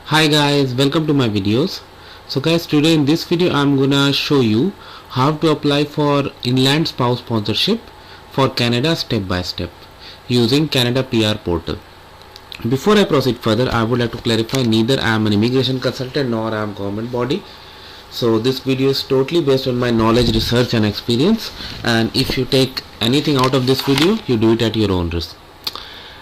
Hi guys, welcome to my videos. So guys, today in this video I'm gonna show you how to apply for inland spouse sponsorship for Canada step by step using Canada PR portal. Before I proceed further, I would like to clarify neither I am an immigration consultant nor I am government body. So this video is totally based on my knowledge, research and experience, and if you take anything out of this video, you do it at your own risk.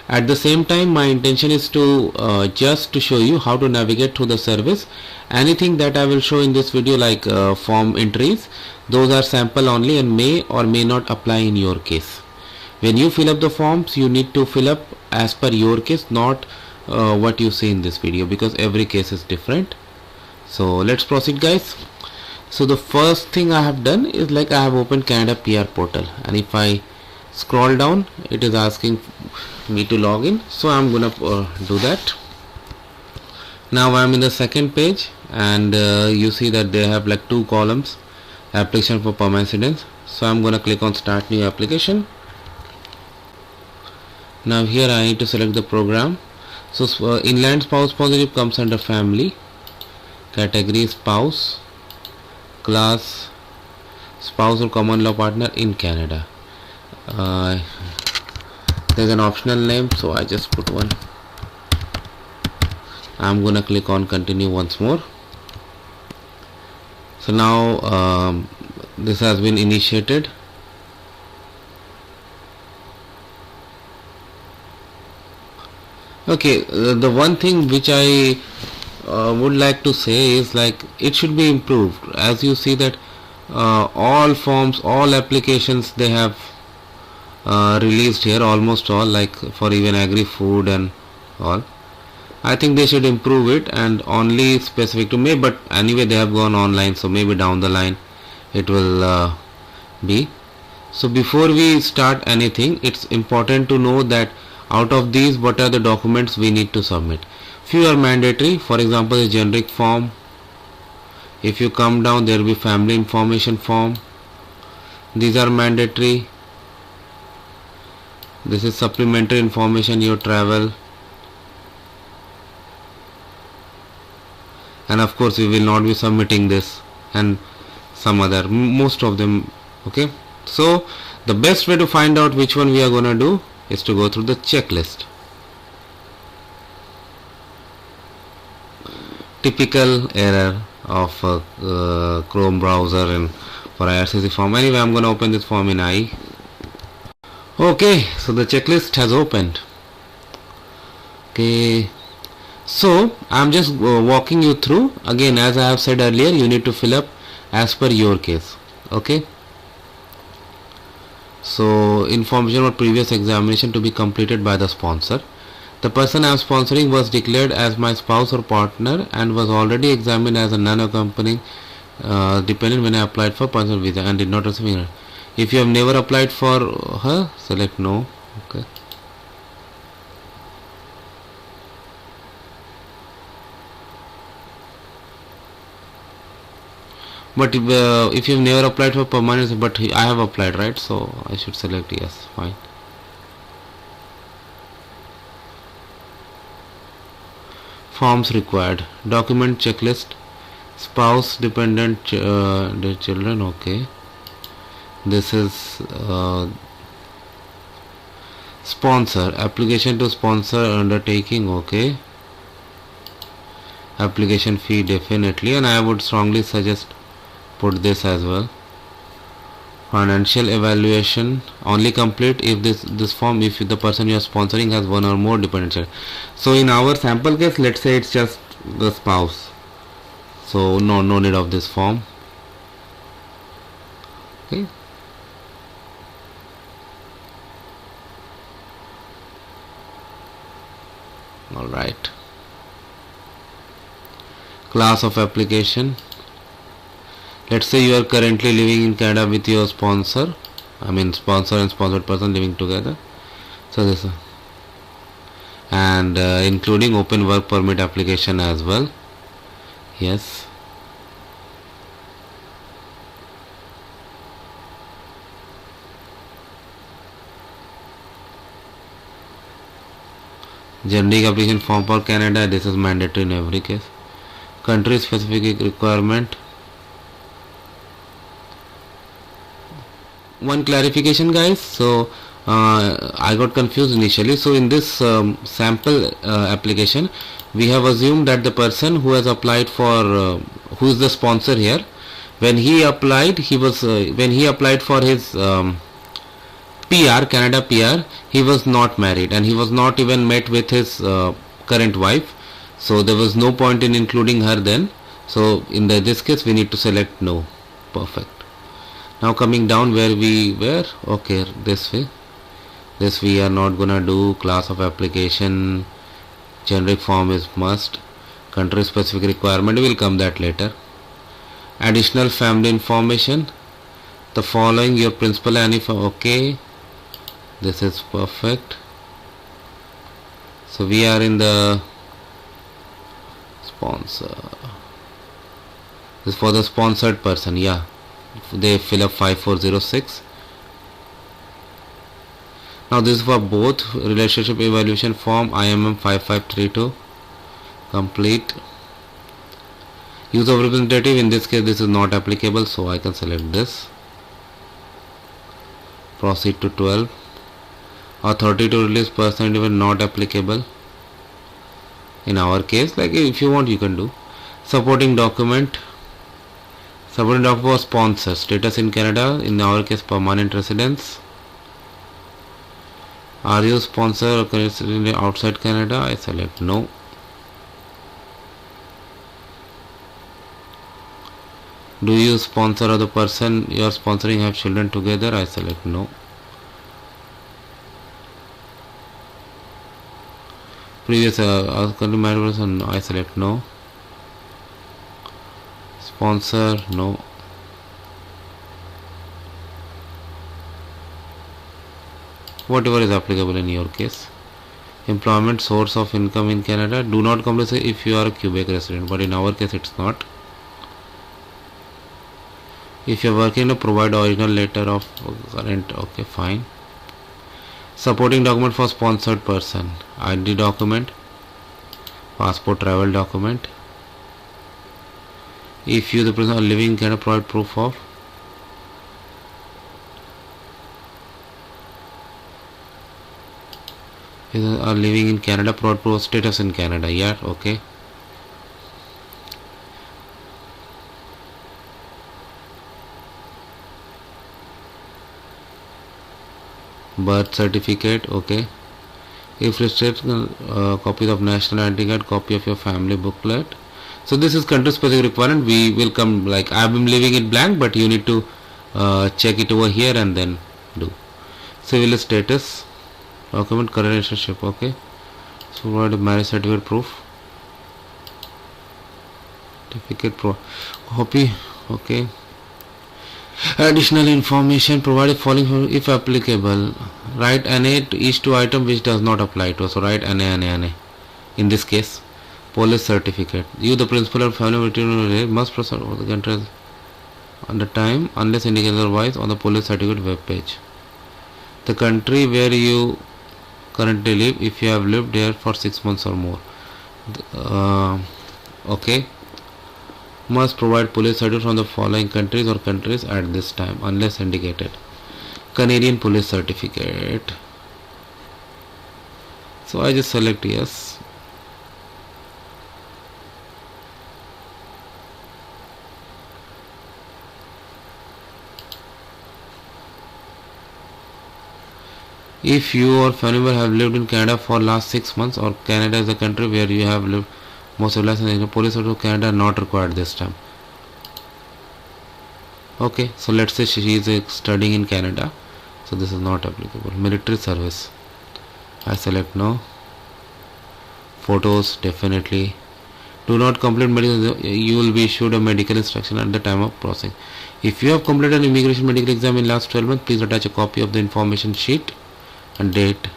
At the same time, my intention is to just to show you how to navigate through the service. Anything that I will show in this video, like form entries, those are sample only and may or may not apply in your case. When you fill up the forms, you need to fill up as per your case, not what you see in this video, because every case is different. So let's proceed guys. So the first thing I have done is, like, I have opened Canada PR portal, and if I scroll down, it is asking me to log in, so I'm gonna do that. Now I'm in the second page, and you see that they have like two columns, application for permanent residence. So I'm gonna click on start new application. Now here I need to select the program. So inland spouse sponsorship comes under family, category spouse, class spouse or common law partner in Canada. There's an optional name, so I just put one. I'm gonna click on continue once more. So now this has been initiated. Okay, the one thing which I would like to say is, like, it should be improved. As you see that all forms, all applications they have released here, almost all, like for even agri-food and all. I think they should improve it and only specific to me, but anyway they have gone online, so maybe down the line it will be. So before we start anything, it's important to know that out of these, what are the documents we need to submit. Few are mandatory, for example the generic form. If you come down, there will be family information form. These are mandatory. This is supplementary information, your travel, and of course we will not be submitting this, and some other, most of them. Okay, so the best way to find out which one we are gonna do is to go through the checklist. Typical error of Chrome browser and for IRCC form. Anyway, I'm gonna open this form in IE. Okay, so the checklist has opened. Okay, so I'm just walking you through. Again, as I have said earlier, you need to fill up as per your case. Okay, so information about previous examination to be completed by the sponsor. The person I am sponsoring was declared as my spouse or partner and was already examined as a non-accompanying dependent when I applied for personal visa and did not receive it. If you have never applied for her, select no. Okay. But if you have never applied for permanent, but I have applied, right? So I should select yes. Fine. Forms required. Document checklist. Spouse, dependent, children. Okay. This is sponsor, application to sponsor undertaking. Okay, application fee definitely, and I would strongly suggest put this as well. Financial evaluation only complete if this form, if the person you are sponsoring has one or more dependent child. So in our sample case, let's say it's just the spouse, so no need of this form. Okay, alright. Class of application. Let's say you are currently living in Canada with your sponsor. I mean sponsor and sponsored person living together. So this and including open work permit application as well. Yes. Generic application form for Canada, this is mandatory in every case. Country specific requirement. One clarification guys, so I got confused initially. So in this sample application, we have assumed that the person who has applied for who is the sponsor here, when he applied, he was when he applied for his PR, Canada PR, he was not married and he was not even met with his current wife, so there was no point in including her then. So in this case we need to select no. Perfect. Now coming down where we were, okay, this way, this we are not gonna do. Class of application, generic form is must, country specific requirement will come that later. Additional family information, the following your principal and if okay, this is perfect. So we are in the sponsor, this is for the sponsored person, yeah, they fill up 5406. Now this is for both relationship evaluation form IMM 5532, complete. Use of representative, in this case this is not applicable, so I can select this. Proceed to 12. Authority to release person even not applicable in our case, like if you want you can do. Supporting document, supporting document for sponsor, status in Canada, in our case permanent residence. Are you sponsor or currently outside Canada? I select no. Do you sponsor or the person you are sponsoring have children together? I select no. Previous currently married person, I select no. Sponsor, no. Whatever is applicable in your case. Employment, source of income in Canada, do not compulsory if you are a Quebec resident, but in our case it's not. If you are working to provide original letter of current, okay, fine. Supporting document for sponsored person, ID document, passport, travel document. If you the person are living in Canada, provide proof of. If you are living in Canada, provide proof of status in Canada, yeah, okay. Birth certificate, okay. If restricted, copies of national ID card, copy of your family booklet. So this is country specific requirement. We will come, like I am leaving it blank, but you need to check it over here and then do. Civil status, document, current relationship, okay. So provide a marriage certificate proof, certificate pro copy, okay. Additional information provided following if applicable. Write NA to each two item which does not apply to us. So write NA. In this case, police certificate. You the principal or family material must proceed over the country on the time unless indicated otherwise on the police certificate web page. The country where you currently live if you have lived there for 6 months or more. Okay. Must provide police certificate from the following countries or countries at this time unless indicated. Canadian police certificate. So I just select yes. If you or family member have lived in Canada for last 6 months or Canada is the country where you have lived most of the license, police certificate of Canada not required this time. Okay, so let's say she is studying in Canada, so this is not applicable. Military service, I select no. Photos, definitely. Do not complete medical, you will be issued a medical instruction at the time of processing. If you have completed an immigration medical exam in last 12 months, please attach a copy of the information sheet and date.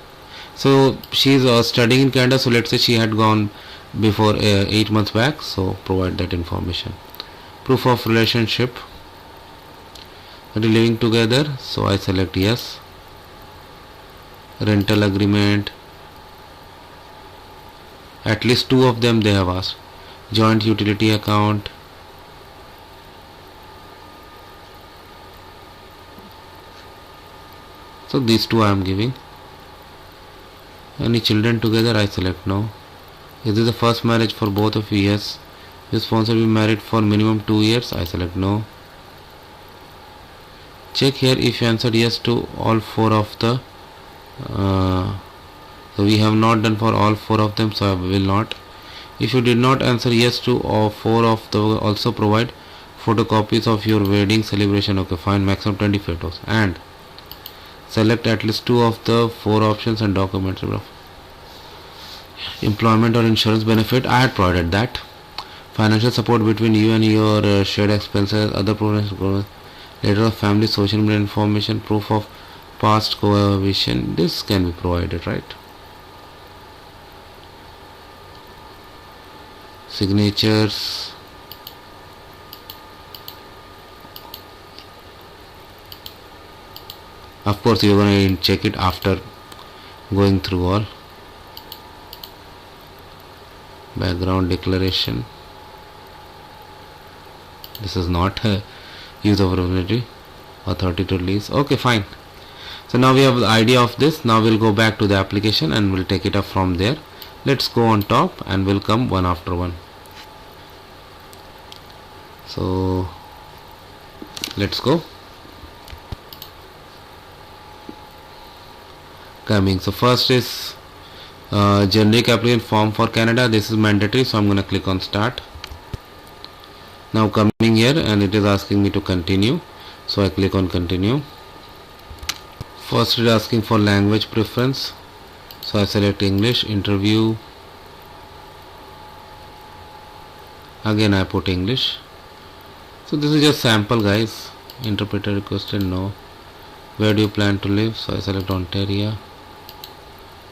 So she is studying in Canada, so let's say she had gone before 8 months back, so provide that information. Proof of relationship, are living together, so I select yes. Rental agreement, At least 2 of them they have asked. Joint utility account. So these 2 I am giving. Any children together? I select no. Is this the first marriage for both of you? Yes. Is sponsor be married for minimum 2 years? I select no. Check here if you answered yes to all 4 of the so we have not done for all 4 of them, so I will not. If you did not answer yes to all 4 of the, also provide photocopies of your wedding celebration. Okay, fine, maximum 20 photos, and select at least 2 of the 4 options and documents. Employment or insurance benefit, I had provided that. Financial support between you and your shared expenses, other programs, letter of family, social media information, proof of past cohabitation. This can be provided, right? Signatures. Of course, you are going to check it after going through all. Background declaration. This is not use of property, authority to lease. Okay, fine. So now we have the idea of this. Now we'll go back to the application and we'll take it up from there. Let's go on top and we'll come one after one. So let's go. Coming. So first is generic application form for Canada. This is mandatory, so I'm going to click on start. Now coming here and it is asking me to continue, so I click on continue. First it is asking for language preference, so I select English. Interview, again I put English. So this is just sample, guys. Interpreter requested, no. Where do you plan to live? So I select Ontario.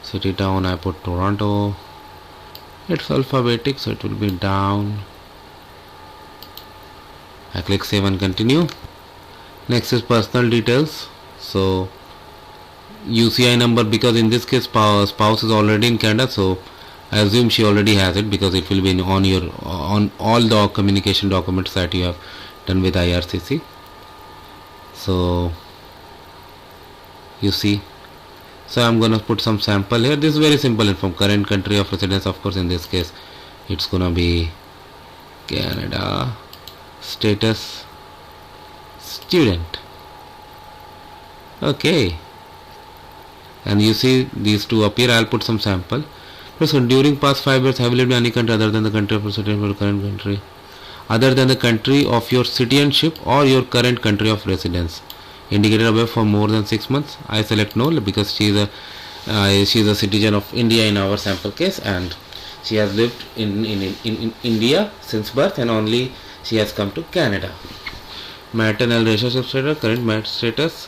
City town, I put Toronto. It's alphabetic, so it will be down. I click save and continue. Next is personal details. So UCI number, because in this case spouse is already in Canada, so I assume she already has it because it will be on all the communication documents that you have done with IRCC. So you see, so I'm gonna put some sample here. This is very simple info. Current country of residence, of course in this case it's gonna be Canada. Status, student. Okay, and you see these two appear. I'll put some sample. So during past 5 years have you lived in any country other than the country of residence or current country, other than the country of your citizenship or your current country of residence indicated above for more than 6 months? I select no because she is a citizen of India in our sample case, and she has lived in India since birth, and only she has come to Canada. Marital relationship status, current marriage status,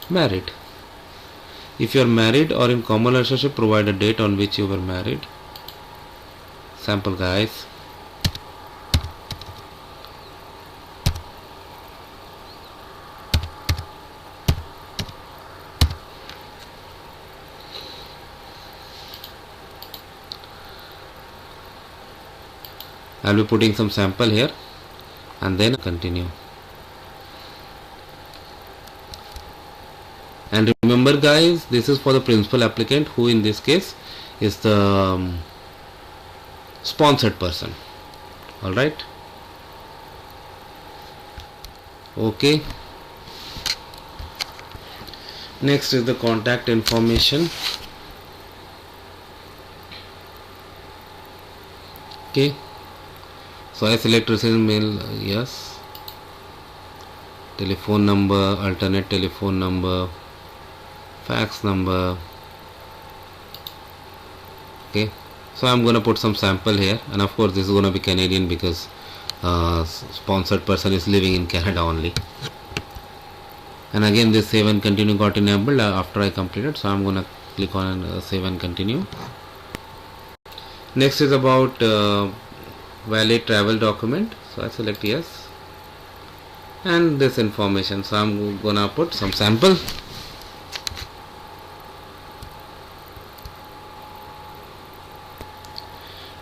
married. If you are married or in common relationship, provide a date on which you were married. Sample, guys. I'll be putting some sample here and then continue. And remember, guys, this is for the principal applicant, who in this case is the sponsored person. Alright. Okay. Next is the contact information. Okay. So I select receive mail, yes. Telephone number, alternate telephone number, fax number. Okay, so I'm gonna put some sample here, and of course this is gonna be Canadian because sponsored person is living in Canada only. And again this save and continue got enabled after I completed, so I'm gonna click on save and continue. Next is about valid travel document, so I select yes, and this information, so I'm gonna put some sample.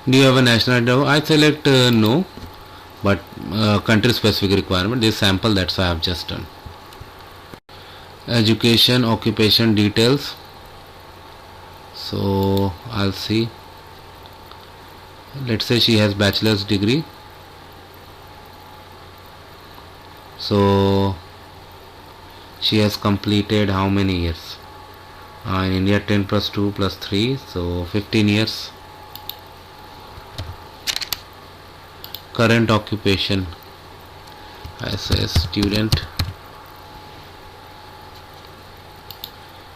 Do you have a national ID? I select no, but country specific requirement. This sample, that's why I have just done. Education, occupation details. So I'll see. Let's say she has bachelor's degree. So she has completed how many years? In India 10 plus 2 plus 3, so 15 years. Current occupation, I say student.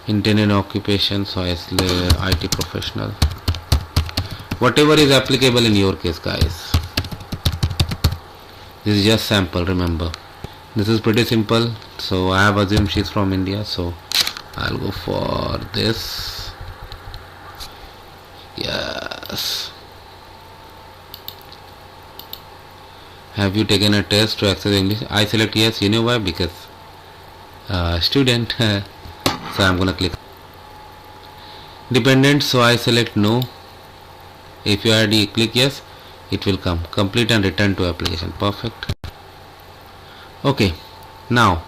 Intended occupation, so I say IT professional. Whatever is applicable in your case, guys. This is just sample, remember. This is pretty simple. So I have assumed she's from India, so I'll go for this. Yes. Have you taken a test to access English? I select yes. You know why? Because student. So I'm gonna click dependent, so I select no. If you already click yes, it will come. Complete and return to application. Perfect. Okay, now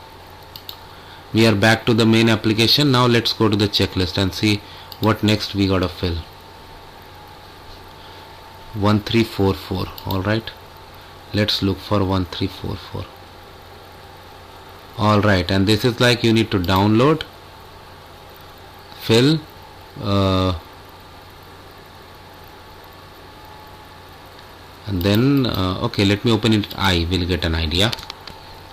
we are back to the main application. Now let's go to the checklist and see what next we gotta fill. 1344. Alright, let's look for 1344. Alright, and this is like you need to download, fill, and then okay, let me open it. I will get an idea.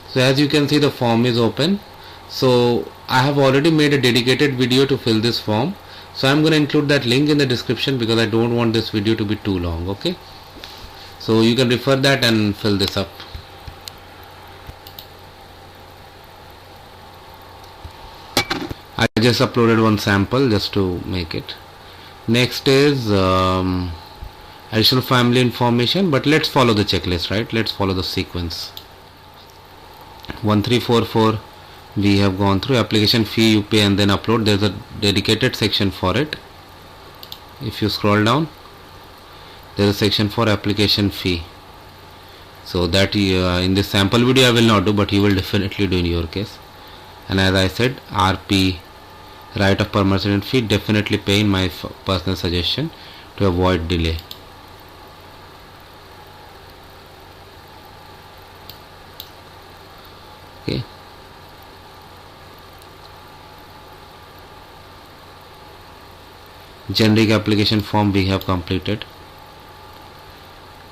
So as you can see, the form is open. So I have already made a dedicated video to fill this form, so I'm going to include that link in the description because I don't want this video to be too long. Okay, so you can refer that and fill this up. I just uploaded one sample just to make it. Next is additional family information, but let's follow the checklist, right? Let's follow the sequence. 1344 we have gone through. Application fee you pay and then upload. There's a dedicated section for it. If you scroll down, there is a section for application fee. So that in this sample video I will not do, but you will definitely do in your case. And as I said, RP, right of permanent fee, definitely pay in my personal suggestion to avoid delay. Okay. Generic application form we have completed.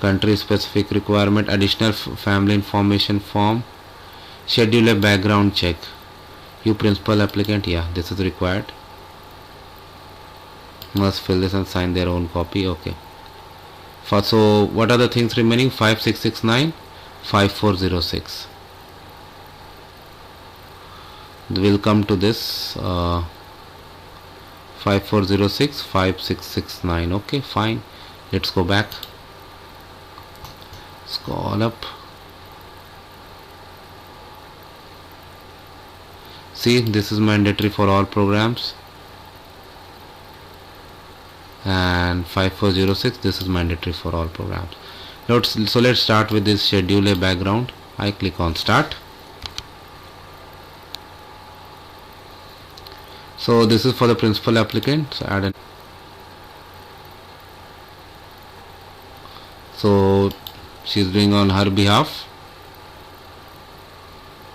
Country specific requirement, additional family information form, schedule a background check. You principal applicant, yeah, this is required. Must fill this and sign their own copy. Okay. So what are the things remaining? 5669, 5406. We'll come to this 5406, 5669. Okay, fine. Let's go back. Scroll up. See, this is mandatory for all programs, and 5406, this is mandatory for all programs. So let's start with this schedule a background. I click on start. So this is for the principal applicant. So add an. So she's doing on her behalf.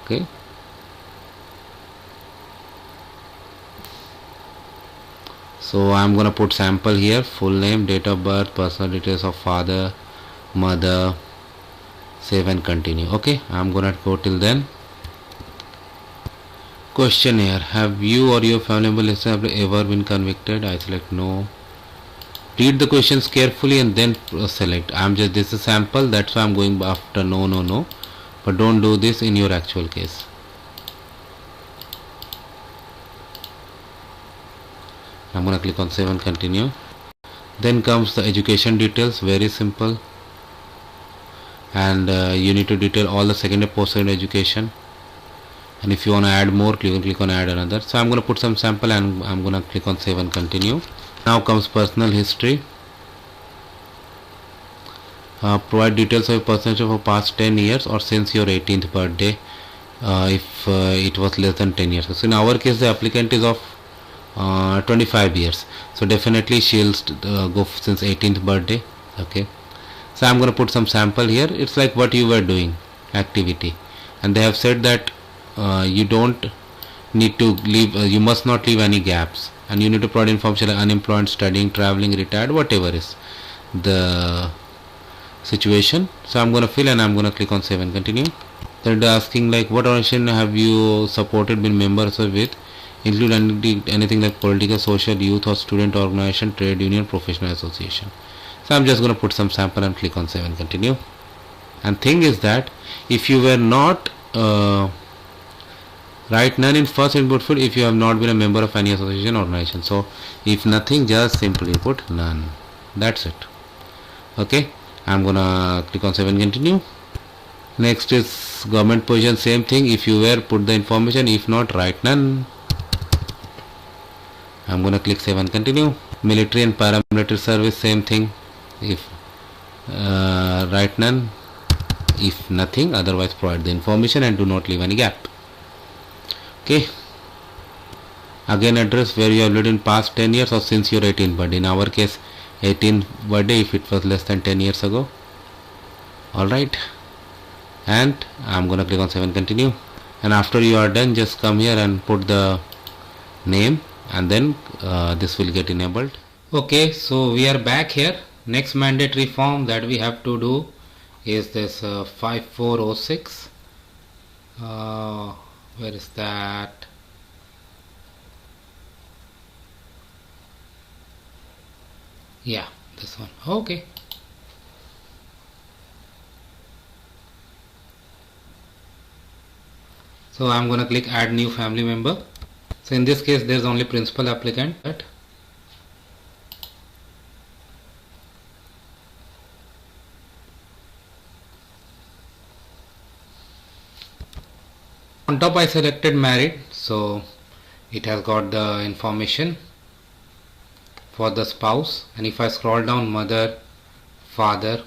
Okay. So I'm gonna put sample here, full name, date of birth, personal details of father, mother, save and continue. Okay, I'm gonna go till then. Questionnaire: have you or your family member ever been convicted? I select no. Read the questions carefully and then select. This is sample, that's why I'm going after no. But don't do this in your actual case. I'm gonna click on save and continue. Then comes the education details, very simple, and you need to detail all the secondary post-secondary education, and if you want to add more, you can click on add another. So I'm going to put some sample and I'm going to click on save and continue. Now comes personal history. provide details of your personal for past 10 years or since your 18th birthday, if it was less than 10 years. So in our case the applicant is of 25 years, so definitely she'll go since 18th birthday. Okay, so I'm going to put some sample here. It's like what you were doing activity, and they have said that you don't need to leave, you must not leave any gaps, and you need to provide information like unemployed, studying, traveling, retired, whatever is the situation. So I'm going to fill and I'm going to click on save and continue. Then they're asking like what organization have you supported, been members with, include anything like political, social, youth or student organization, trade union, professional association. So I'm just going to put some sample and click on save and continue. And thing is that if you were not write none in first input field if you have not been a member of any association or organization. So if nothing, just simply put none. That's it. Okay, I'm gonna click on save and continue. Next is government position, same thing. If you were, put the information. If not, write none. I'm gonna click save and continue. Military and paramilitary service, same thing. If write none. If nothing, otherwise provide the information and do not leave any gap. Okay, again address where you have lived in past 10 years or since your 18th birthday. In our case 18th birthday if it was less than 10 years ago. Alright, and I'm gonna click on save and continue. And after you are done, just come here and put the name, and then this will get enabled. Okay, so we are back here. Next mandatory form that we have to do is this 5406. Where is that? Yeah, this one. Okay. So I'm gonna click add new family member. So in this case there's only principal applicant. On top I selected married, so it has got the information for the spouse. And if I scroll down, mother, father,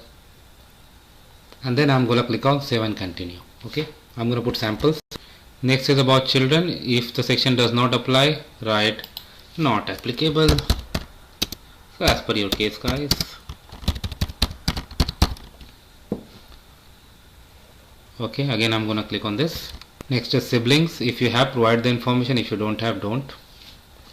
and then I'm going to click on save and continue. Okay, I'm going to put samples. Next is about children. If the section does not apply, write not applicable. So as per your case, guys. Okay, again I'm going to click on this. Next is siblings. If you have, provide the information. If you don't have, don't.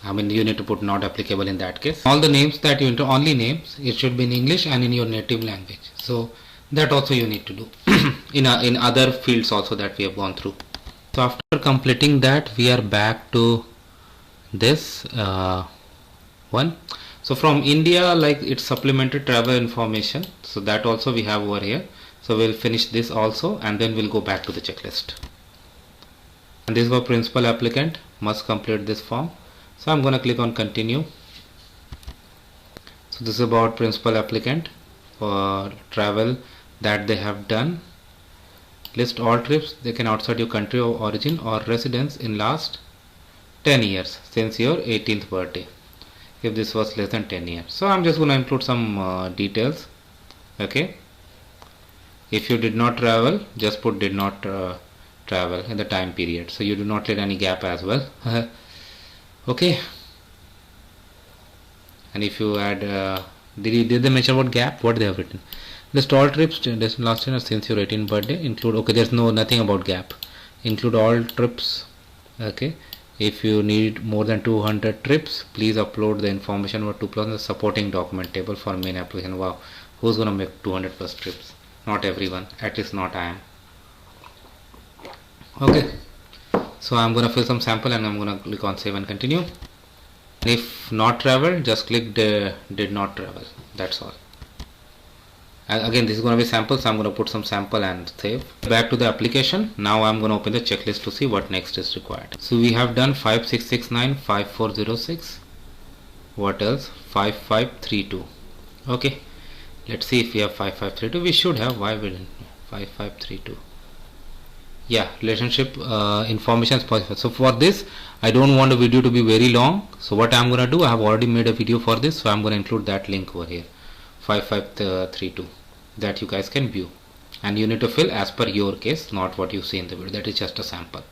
I mean, you need to put not applicable in that case. All the names that you enter, only names, it should be in English and in your native language. So that also you need to do in other fields also that we have gone through. So after completing that, we are back to this one. So from India, like it's supplemented travel information. So that also we have over here. So we'll finish this also, and then we'll go back to the checklist. And this is for principal applicant, must complete this form. So I'm going to click on continue. So this is about principal applicant for travel that they have done. List all trips they can outside your country of origin or residence in last 10 years since your 18th birthday, if this was less than 10 years. So I'm just going to include some details. Okay, if you did not travel, just put did not travel in the time period, so you do not let any gap as well. Okay, and if you add did they mention about gap? What they have written? List all trips last year since your 18th birthday, include, okay, there's nothing about gap. Include all trips. Okay, if you need more than 200 trips, please upload the information or 2+ the supporting document table for main application. Wow, who's gonna make 200 plus trips? Not everyone, at least not I am. Okay, so I'm gonna fill some sample and I'm gonna click on save and continue. If not travel, just click did not travel. That's all. And again, this is going to be sample, so I'm going to put some sample and save. Back to the application. Now I'm going to open the checklist to see what next is required. So we have done 5669, 5406. What else? 5532. Okay, let's see if we have 5532. We should have. Why we didn't? 5532. Yeah, relationship information is possible. So for this, I don't want the video to be very long. So what I'm going to do, I have already made a video for this, so I'm going to include that link over here. 5532. that you guys can view, and you need to fill as per your case, not what you see in the video. That is just a sample.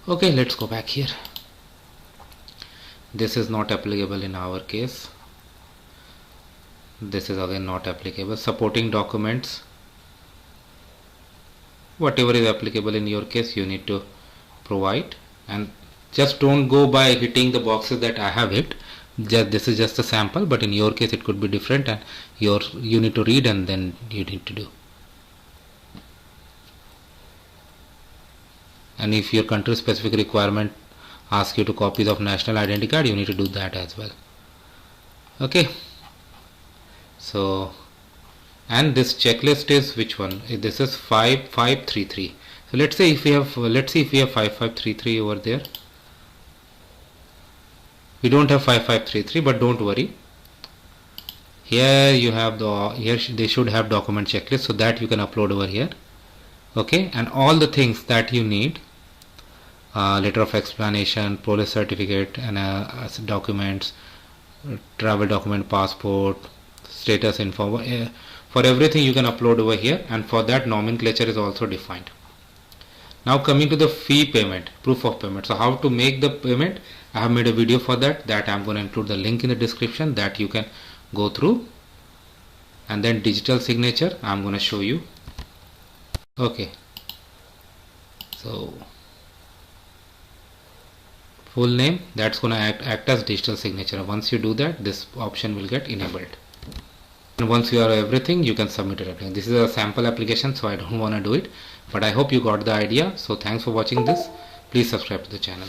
Okay, let's go back here. This is not applicable in our case. This is again not applicable. Supporting documents, whatever is applicable in your case you need to provide, and just don't go by hitting the boxes that I have hit. This is just a sample, but in your case it could be different, and you need to read and then you need to do. And if your country specific requirement asks you to copies of national identity card, you need to do that as well. Okay, so, and this checklist is which one? This is 5533. So let's see if we have 5533 over there. We don't have 5533, but don't worry. Here you have they should have document checklist, so that you can upload over here. Okay, and all the things that you need, letter of explanation, police certificate, and documents, travel document, passport, status info, for everything you can upload over here, and for that nomenclature is also defined. Now coming to the fee payment, proof of payment. So how to make the payment, I have made a video for that I'm going to include the link in the description, that you can go through. And then digital signature I'm going to show you. Okay, so full name, that's going to act as digital signature. Once you do that, this option will get enabled, and once you have everything, you can submit it. This is a sample application, so I don't want to do it, but I hope you got the idea. So thanks for watching this. Please subscribe to the channel.